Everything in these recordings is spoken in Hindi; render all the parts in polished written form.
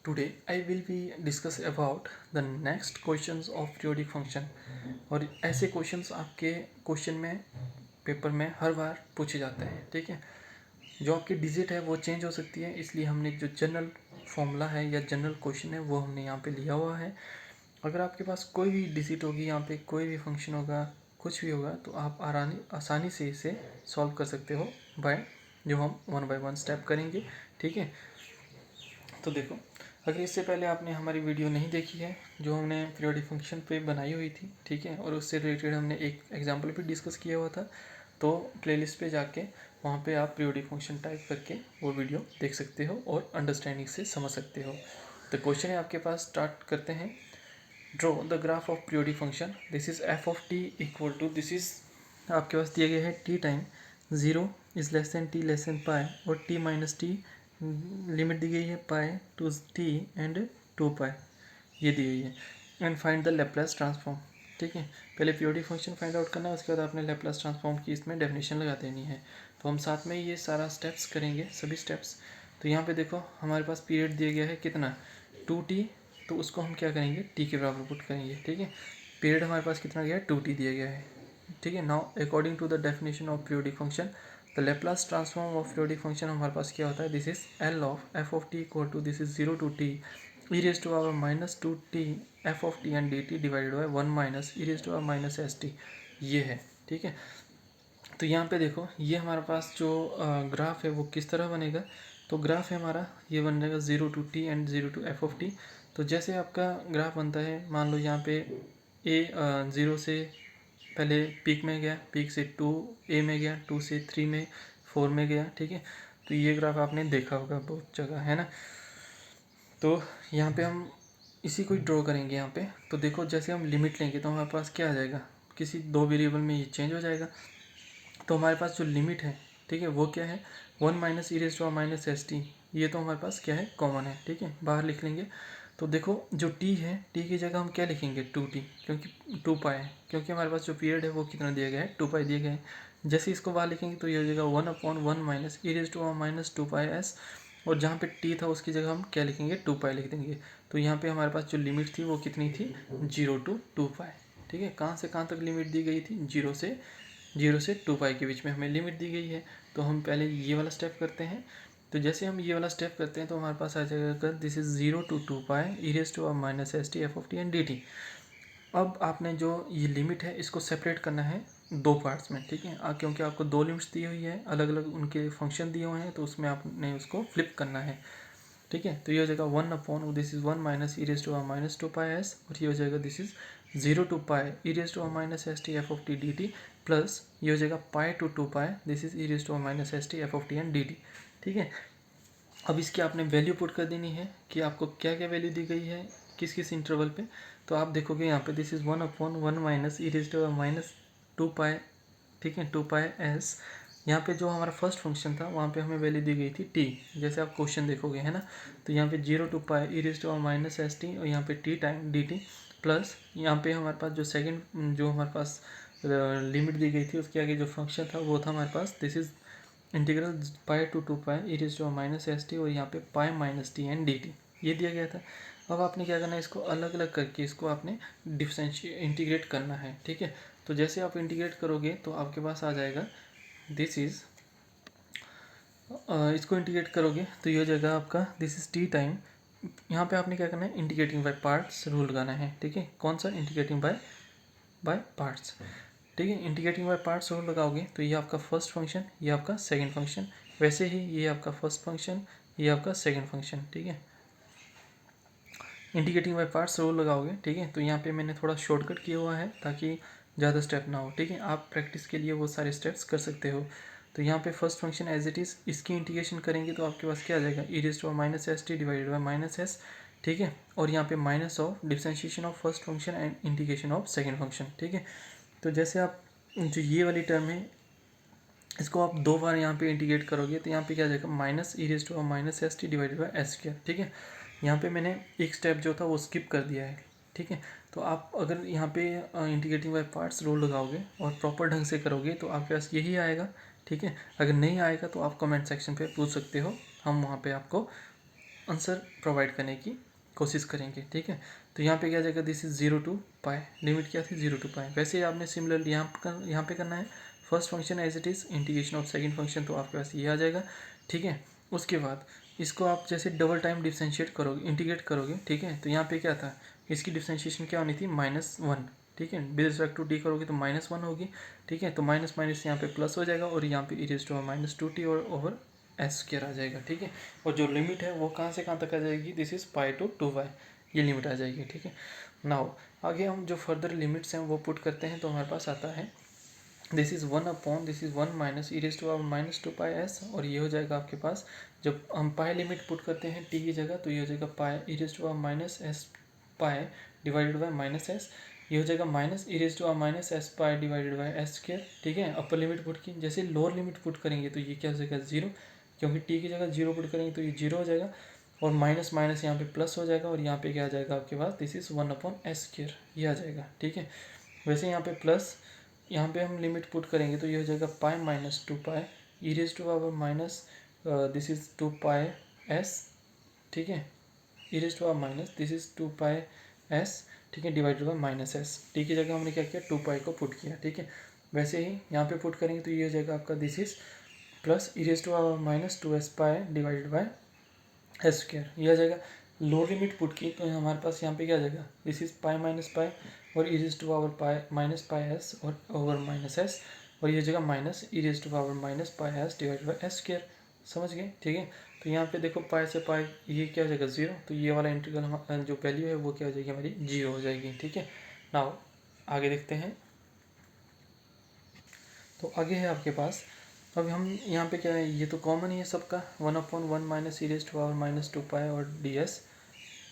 Today I will be discuss about the next questions of periodic function। और ऐसे क्वेश्चंस आपके क्वेश्चन में पेपर में हर बार पूछे जाते हैं। ठीक है, जो आपकी डिजिट है वो चेंज हो सकती है, इसलिए हमने जो जनरल फॉर्मूला है या जनरल क्वेश्चन है वो हमने यहाँ पे लिया हुआ है। अगर आपके पास कोई भी डिजिट होगी, यहाँ पे कोई भी फंक्शन होगा, कुछ भी होगा, तो आप आसानी से इसे सॉल्व कर सकते हो बाय जो हम वन बाय वन स्टेप करेंगे। ठीक है, तो देखो, अगर इससे पहले आपने हमारी वीडियो नहीं देखी है जो हमने पीरियोडिक फंक्शन पे बनाई हुई थी, ठीक है, और उससे रिलेटेड हमने एक एग्जांपल भी डिस्कस किया हुआ था, तो प्लेलिस्ट पे जाके वहाँ पे आप पीरियोडिक फंक्शन टाइप करके वो वीडियो देख सकते हो और अंडरस्टैंडिंग से समझ सकते हो। तो क्वेश्चन है आपके पास, स्टार्ट करते हैं। Draw the graph of periodic function, this is f of t equal to, this is आपके पास दिया गया है t time 0 is less than t less than pi, और टी माइनस टी लिमिट दी गई है pi to t and 2 pi, ये दी गई है। And find the Laplace transform. ठीक है, पहले पीरियोडिक फंक्शन फाइंड आउट करना है, उसके बाद आपने लैप्लास ट्रांसफॉर्म की इसमें डेफिनेशन लगा देनी है। तो हम साथ में ये सारा स्टेप्स करेंगे, सभी स्टेप्स। तो यहाँ पे देखो हमारे पास पीरियड दिया गया है कितना, 2t, तो उसको हम क्या करेंगे, t के बराबर पुट करेंगे। ठीक है, पीरियड हमारे पास कितना गया है, 2t दिया गया है। ठीक है, now according to the definition of periodic function, the Laplace transform of periodic function हमारे पास क्या होता है, this is L of f of t equal to, this is 0 to t e raise to power minus 2t f of t and d t divided by 1 minus e raise to power minus s t, ये है। ठीक है, तो यहाँ पे देखो ये हमारे पास जो ग्राफ है वो किस तरह बनेगा। तो ग्राफ है हमारा, ये बन जाएगा 0 to t and 0 to f of t. तो जैसे आपका ग्राफ बनता है, मान लो यहाँ पे ए 0 से पहले पीक में गया, पीक से 2a में गया, 2 से 3 में, 4 में गया। ठीक है, तो ये ग्राफ आपने देखा होगा बहुत जगह, है ना। तो यहाँ पे हम इसी को ड्रॉ करेंगे यहाँ पे। तो देखो जैसे हम लिमिट लेंगे तो हमारे पास क्या आ जाएगा, किसी दो वेरिएबल में ये चेंज हो जाएगा। तो हमारे पास जो लिमिट है, ठीक है, वो क्या है, 1 minus e raise to minus s t, ये तो हमारे पास क्या है, कॉमन है। ठीक है, बाहर लिख लेंगे। तो देखो जो t है, t की जगह हम क्या लिखेंगे, 2t, क्योंकि 2 पाई है, क्योंकि हमारे पास जो पीरियड है वो कितना दिया गया है, 2 पाई दिया गया है। जैसे इसको बाहर लिखेंगे तो ये हो जाएगा 1/1 minus e raise to minus 2 pi s, और जहाँ पे t था उसकी जगह हम क्या लिखेंगे, 2 पाई लिख देंगे। तो यहाँ पे हमारे पास जो लिमिट थी वो कितनी थी, 0 टू 2 पाई। ठीक है, कहाँ से कहाँ तक लिमिट दी गई थी, 0 से 2 पाई के बीच में हमें लिमिट दी गई है। तो हम पहले ये वाला स्टेप करते हैं। तो जैसे हम ये वाला स्टेप करते हैं तो हमारे पास आ जाएगा, this is 0 to 2 pi e raise to minus s t f of t and d t. अब आपने जो ये लिमिट है इसको सेपरेट करना है दो पार्ट्स में। ठीक है, क्योंकि आपको दो लिमिट्स दी हुई है, अलग अलग उनके फंक्शन दिए हुए हैं, तो उसमें आपने उसको फ्लिप करना है। ठीक है, तो ये हो जाएगा 1/, this is 1 minus e raise to minus 2 pi s, और ये हो जाएगा this is 0 to pi e raise to minus s t f of t d t, plus ये हो जाएगा pi to 2 pi, this is e raise to minus s t f of t and d t. ठीक है, अब इसकी आपने वैल्यू पुट कर देनी है कि आपको क्या क्या वैल्यू दी गई है किस किस इंटरवल पे। तो आप देखोगे यहाँ पे this is 1/1 minus e raise to minus 2 pi. ठीक है, 2 पाई एस। यहाँ पे जो हमारा फर्स्ट फंक्शन था वहाँ पे हमें वैल्यू दी गई थी टी, जैसे आप क्वेश्चन देखोगे, है ना। तो यहाँ पे 0 to pi e raise to minus s t, और यहाँ पे t time d t, plus यहाँ पे हमारे पास जो सेकेंड जो हमारे पास लिमिट दी गई थी उसके आगे जो फंक्शन था वो था हमारे पास, this is integral pi to 2 pi e raise to minus s t, और यहाँ पे pi minus t and d t, ये दिया गया था। अब आपने क्या करना है, इसको अलग अलग करके इसको आपने डिफरेंशिएट इंटीग्रेट करना है। ठीक है, तो जैसे आप इंटीग्रेट करोगे तो आपके पास आ जाएगा, दिस इज इसको इंटीग्रेट करोगे तो ये हो जाएगा आपका, दिस इज टी टाइम। यहाँ पे आपने क्या करना है, इंटीग्रेटिंग बाय पार्ट्स रूल लगाना है। ठीक है, कौन सा, इंटीग्रेटिंग बाय पार्ट्स। ठीक है, इंटीग्रेटिंग बाय पार्ट्स रूल लगाओगे तो ये आपका फर्स्ट फंक्शन, ये आपका सेकंड फंक्शन, वैसे ही ये आपका फर्स्ट फंक्शन, ये आपका सेकंड फंक्शन। ठीक है, इंटीग्रेटिंग बाय पार्ट्स रूल लगाओगे। ठीक है, तो यहाँ पे मैंने थोड़ा शॉर्टकट किया हुआ है ताकि ज़्यादा स्टेप ना हो। ठीक है, आप प्रैक्टिस के लिए वो सारे स्टेप्स कर सकते हो। तो यहाँ पे first function as it is, इसकी इंटीग्रेशन करेंगे तो आपके पास क्या आ जाएगा, e raise to minus s t divided by minus s. ठीक है, और यहाँ पे minus of differentiation of first function and integration of second function. ठीक है, तो जैसे आप जो ये वाली टर्म है इसको आप दो बार यहाँ पे इंटीग्रेट करोगे तो यहाँ पे क्या आ जाएगा, minus e raise to minus s t divided by s square. ठीक है, यहाँ पे मैंने एक स्टेप जो था वो स्किप कर दिया है। ठीक है, तो आप अगर यहाँ पे इंटीग्रेटिंग बाय पार्ट्स रूल लगाओगे और प्रॉपर ढंग से करोगे तो आपके पास यही आएगा। ठीक है, अगर नहीं आएगा तो आप कमेंट सेक्शन पे पूछ सकते हो, हम वहाँ पे आपको आंसर प्रोवाइड करने की कोशिश करेंगे, ठीक है। तो यहाँ पे क्या जाएगा, this is 0 to pi, limit क्या थी 0 to पाई। वैसे ही आपने सिमिलरली यहाँ पे करना है, first function as it is, integration of second function, तो आपके पास ये आ जाएगा, ठीक है। उसके बाद इसको आप जैसे डबल टाइम डिफ्रेंशिएट करोगे, इंटीग्रेट करोगे, ठीक है। तो यहाँ पे क्या था, इसकी डिफ्रेंशिएशन क्या होनी थी, -1, ठीक है। विद रिस्पेक्ट टू डी करोगे तो -1 होगी, ठीक है। तो माइनस माइनस यहाँ पे प्लस हो जाएगा और यहाँ पे e⁻⁻2t और ओवर s² आ जाएगा, ठीक है। और जो लिमिट है वो कहाँ से कहाँ तक आ जाएगी, this is pi to 2y, ये लिमिट आ जाएगी, ठीक है। नाउ आगे हम जो फर्दर लिमिट्स हैं वो पुट करते हैं, तो हमारे पास आता है दिस इज़ 1 माइनस e⁻²s, और ये हो जाएगा आपके पास, जब हम पाई लिमिट पुट करते हैं t की जगह, तो ये हो जाएगा पाई e⁻⁻s pi divided by -s, ये हो जाएगा minus e⁻⁻s pi divided by s², ठीक है। अपर लिमिट पुट की, जैसे लोअर लिमिट पुट करेंगे तो ये क्या हो जाएगा 0, क्योंकि t की जगह 0 पुट करेंगे तो ये 0 हो जाएगा, और माइनस माइनस यहाँ पे प्लस हो जाएगा, और यहाँ पे क्या आ जाएगा आपके पास, दिस इज़ 1/s², ये आ जाएगा, ठीक है। वैसे यहाँ पे प्लस, यहाँ पे हम लिमिट पुट करेंगे तो ये हो जाएगा pi minus 2 pi this is 2 pi s, ठीक है, दिस इज़ 2 पाई s, ठीक है, डिवाइडेड बाई -s। टी की जगह हमने क्या किया, 2 पाई को पुट किया, ठीक है। वैसे ही यहाँ पे पुट करेंगे तो ये हो जाएगा आपका, this is plus e⁻⁻2s pi divided by s², ये आ जाएगा। लोअर लिमिट पुट की तो हमारे पास यहाँ पे क्या आ जाएगा, this is pi minus pi और e⁻⁻s और ओवर -s, और ये जगह minus e⁻⁻s divided by s², समझ गए, ठीक है। तो यहाँ पे देखो पाई से पाई ये क्या हो जाएगा 0, तो ये वाला इंटीग्रल जो वैल्यू है वो क्या हो जाएगी हमारी 0 हो जाएगी, ठीक है। नाउ आगे देखते हैं, तो आगे है आपके पास, अब हम यहाँ पे क्या है, ये तो कॉमन ही है सबका, 1/1 माइनस e⁻⁻2 पाई और ds,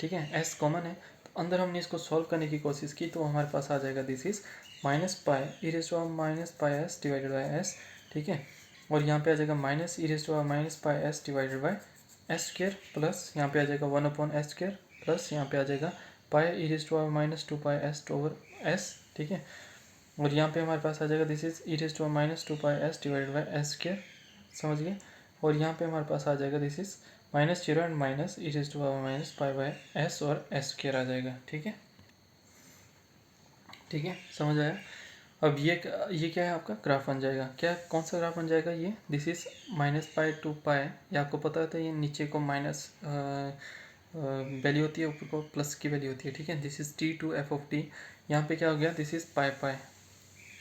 ठीक है, s कॉमन है। तो अंदर हमने इसको सॉल्व करने की कोशिश की तो हमारे पास आ जाएगा this is minus pi e⁻⁻s divided by s, ठीक है। और यहाँ पे आ जाएगा minus e⁻⁻s divided by s², plus यहाँ पे आ जाएगा 1/s², प्लस यहाँ पे आ जाएगा पाई e⁻⁻2 pi s over s, ठीक है। और यहाँ पे हमारे पास आ जाएगा this is e⁻⁻2 pi s divided by s², समझ गए। और यहाँ पे हमारे पास आ जाएगा दिस इज -0 एंड माइनस e⁻⁻पाई बाई s और s² आ जाएगा, ठीक है, ठीक है, समझ आया। अब ये क्या है आपका ग्राफ बन जाएगा, क्या कौन सा ग्राफ बन जाएगा, ये दिस इज -पाई टू पाई, ये आपको पता होता है, ये नीचे को माइनस वैल्यू होती है, ऊपर को प्लस की वैल्यू होती है, ठीक है। दिस इज t/f(t), यहाँ पे क्या हो गया, दिस इज पाई पाई,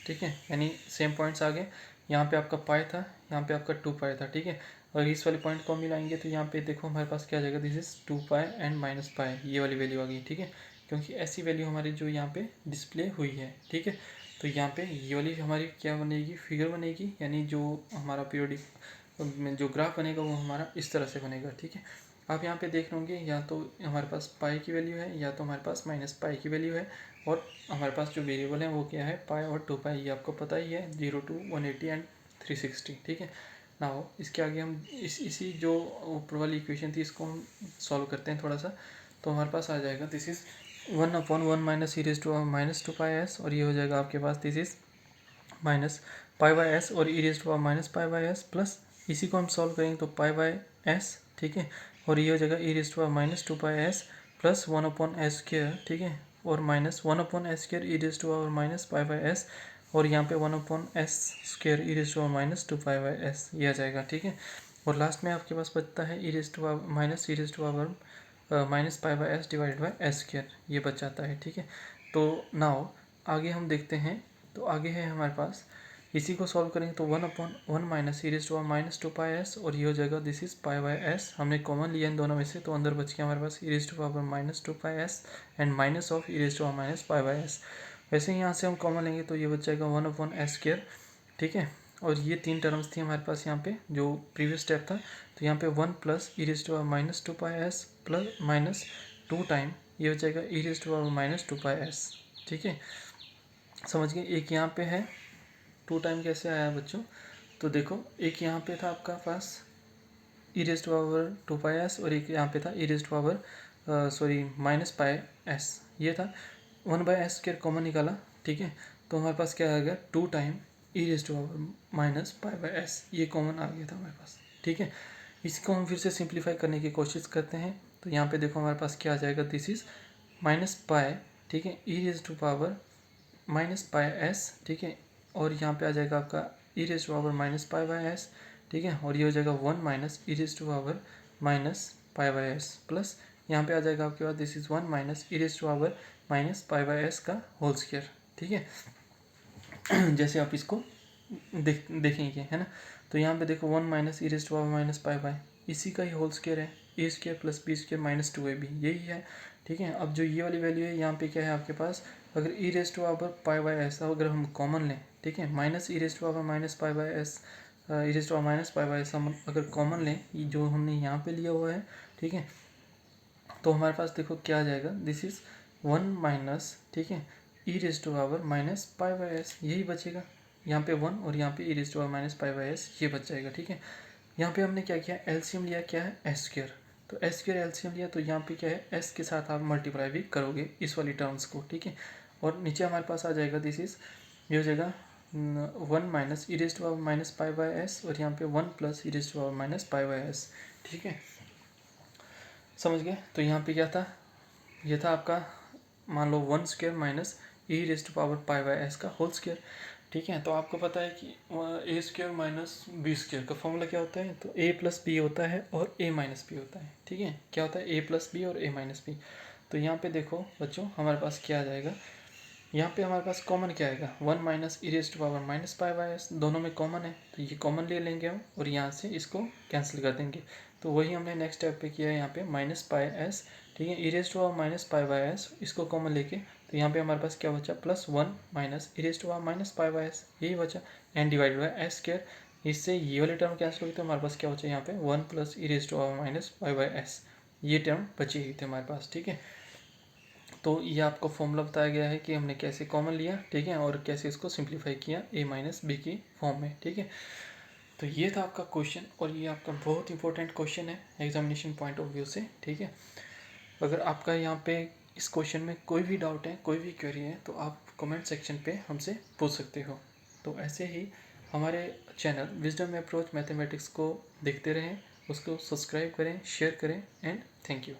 ठीक है, यानी सेम पॉइंट्स आ गए। यहाँ पे आपका पाई था, यहाँ पे आपका 2 पाई था, ठीक है। और इस वाले पॉइंट को हम मिलाएंगे तो यहाँ पे देखो हमारे पास क्या आ जाएगा, this is 2 pi and minus pi, ये वाली वैल्यू आ गई, ठीक है, क्योंकि ऐसी वैल्यू हमारी जो यहाँ पे डिस्प्ले हुई है, ठीक है। तो यहाँ पे ये वाली हमारी क्या बनेगी, फिगर बनेगी, यानी जो हमारा पीरियोडिक जो ग्राफ बनेगा वो हमारा इस तरह से बनेगा, ठीक है। आप यहाँ पे देख लोगे, या तो हमारे पास पाई की वैल्यू है या तो हमारे पास माइनस पाई की वैल्यू है, और हमारे पास जो वेरिएबल है वो क्या है, पाई और 2 पाई, ये आपको पता ही है, 0 to 180 एंड 360, ठीक है। ना हो इसके आगे हम इसी जो ऊपर वाली इक्वेशन थी इसको हम सॉल्व करते हैं थोड़ा सा, तो हमारे पास आ जाएगा this is 1/1 minus e⁻⁻2 pi s, और ये हो जाएगा आपके पास this is minus pi by s और e⁻⁻पाई बाई एस, प्लस इसी को हम सॉल्व करेंगे तो पाई बाई एस, ठीक है। और ये हो जाएगा e⁻⁻2 pi S plus 1/s², ठीक है, और माइनस 1/s² e⁻⁻पाई बाई एस, और यहाँ पे 1/s² e⁻⁻2 pi by s, ये आ जाएगा, ठीक है। और लास्ट में आपके पास बचता है minus pi by S divided by s², ये बच जाता है, ठीक है। तो नाउ आगे हम देखते हैं, तो आगे है हमारे पास, इसी को सॉल्व करेंगे तो 1/1 माइनस e⁻⁻2 पाई एस, और ये हो जाएगा this is pi by S, हमने कॉमन लिया इन दोनों में से, तो अंदर बच गया हमारे पास e⁻⁻2 pi s and minus of e⁻⁻पाई बाई एस। वैसे ही यहाँ से हम कॉमन लेंगे तो ये बच जाएगा 1/s², ठीक है। और ये 3 टर्म्स थी हमारे पास यहाँ पे जो प्रीवियस स्टेप था, तो यहाँ पे 1 plus e⁻⁻2 pi S plus minus 2 time ये हो जाएगा e⁻⁻2 पाई एस, ठीक है, समझ गए। एक यहाँ पे है 2 टाइम, कैसे आया बच्चों, तो देखो एक यहाँ पे था आपका पास e⁻2 पाई एस, और एक यहाँ पे था माइनस पाई एस, ये था 1/s² कॉमन निकाला, ठीक है। तो हमारे पास क्या आ गया 2 टाइम e⁻⁻पाई बाई एस, ये कॉमन आ गया था हमारे पास, ठीक है। इसको हम फिर से सिंप्लीफाई करने की कोशिश करते हैं, तो यहाँ पे देखो हमारे पास क्या आ जाएगा, दिस इज माइनस पाई, ठीक है, e raise to power minus pi s, ठीक है, और यहाँ पे आ जाएगा आपका e raise to power minus pi by s, ठीक है, और ये हो जाएगा 1 minus e raise to power minus pi by s plus यहाँ पे आ जाएगा आपके पास this is 1 minus e raise to power minus pi by s का होल स्क्वायर, ठीक है। जैसे आप इसको देखेंगे, है ना, तो यहाँ पे देखो 1 minus e raise to power minus pi by इसी का ही होल स्क्वायर है, a square plus b square minus 2ab यही है, ठीक है। अब जो ये वाली वैल्यू है यहाँ पे क्या है आपके पास, अगर e raise to power pi by s अगर हम कॉमन लें, ठीक है, minus e raise to power minus pi by s, e raise to power minus pi by s हम अगर कॉमन लें, ये जो हमने यहाँ पे लिया हुआ है, ठीक है, तो हमारे पास देखो क्या आ जाएगा, दिस इज 1 माइनस, ठीक है, e raise to power minus pi by s यही बचेगा, यहाँ पे 1 और यहाँ पे e raise to power minus pi by s ये बच जाएगा, ठीक है। यहाँ पे हमने क्या किया, एलसीएम लिया, क्या है, एस स्क्वायर, तो एस स्क्वायर एलसीएम लिया, तो यहाँ पे क्या है, एस के साथ आप मल्टीप्लाई भी करोगे इस वाली टर्म्स को, ठीक है, और नीचे हमारे पास आ जाएगा दिस इज ये हो जाएगा 1 minus e raise to power minus pi by s और यहाँ पे 1 plus e raise to power minus pi by s, ठीक है, समझ गए। तो यहाँ पे क्या था, ये था आपका मान लो 1 square minus e raise to power pi by s का होल स्क्वायर, ठीक है। तो आपको पता है कि a square minus b square का फॉर्मूला क्या होता है, तो ए प्लस बी होता है और ए माइनस बी होता है, ठीक है, क्या होता है, ए प्लस बी और ए माइनस बी। तो यहाँ पे देखो बच्चों हमारे पास क्या आ जाएगा, यहाँ पे हमारे पास कॉमन क्या आएगा, 1 minus e raise to power minus pi by s, दोनों में कॉमन है तो ये कॉमन ले लेंगे हम और यहाँ से इसको कैंसिल कर देंगे। तो वही हमने नेक्स्ट स्टेप पे किया है, यहाँ पे माइनस पाई एस, ठीक है, e raise to power minus pi by s इसको कॉमन लेके, तो यहाँ पे हमारे पास क्या बचा, plus 1 minus e raise to power minus pi by s यही बचा, and divided by s square, इससे ये वाली टर्म कैंसिल होगी तो हमारे पास क्या बचा यहाँ पे 1 plus e raise to power minus pi by s ये टर्म बची हुई थी हमारे पास, ठीक है। तो ये आपको फॉर्मूला बताया गया है कि हमने कैसे कॉमन लिया, ठीक है, और कैसे इसको सिंप्लीफाई किया ए माइनस बी की फॉर्म में, ठीक है। तो ये था आपका क्वेश्चन और ये आपका बहुत इंपॉर्टेंट क्वेश्चन है एग्जामिनेशन पॉइंट ऑफ व्यू से, ठीक है। अगर आपका यहाँ पे इस क्वेश्चन में कोई भी डाउट है, कोई भी क्वेरी है, तो आप कमेंट सेक्शन पे हमसे पूछ सकते हो। तो ऐसे ही हमारे चैनल विजडम अप्रोच मैथमेटिक्स को देखते रहें, उसको सब्सक्राइब करें, शेयर करें, एंड थैंक यू।